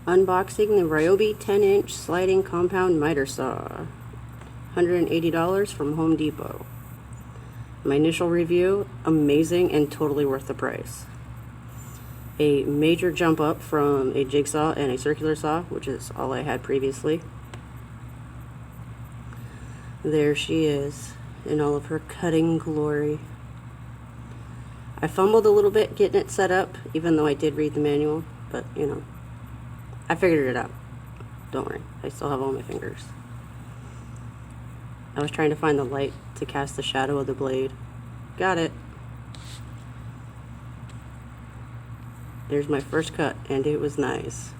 Unboxing the Ryobi 10-inch sliding compound miter saw. $180 from Home Depot. My initial review, amazing and totally worth the price. A major jump up from a jigsaw and a circular saw, which is all I had previously. There she is in all of her cutting glory. I fumbled a little bit getting it set up, even though I did read the manual, but you know, I figured it out. Don't worry, I still have all my fingers. I was trying to find the light to cast the shadow of the blade. Got it. There's my first cut, and it was nice.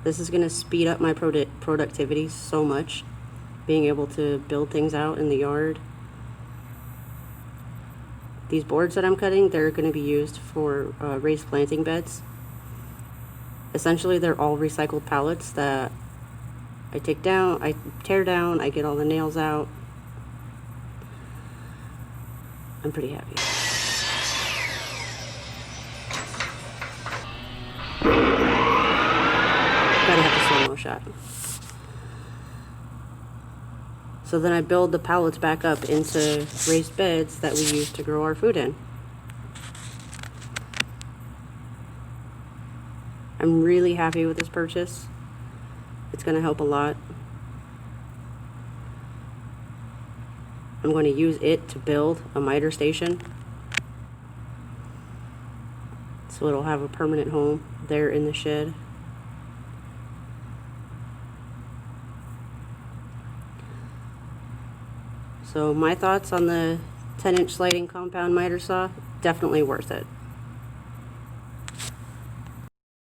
This is going to speed up my productivity so much, being able to build things out in the yard. These boards that I'm cutting, they're going to be used for raised planting beds. Essentially, they're all recycled pallets that I take down, I tear down, I get all the nails out. I'm pretty happy. Gotta have the slow-mo shot. So then I build the pallets back up into raised beds that we use to grow our food in. I'm really happy with this purchase. It's going to help a lot. I'm going to use it to build a miter station, so it'll have a permanent home there in the shed. So my thoughts on the 10-inch sliding compound miter saw, definitely worth it.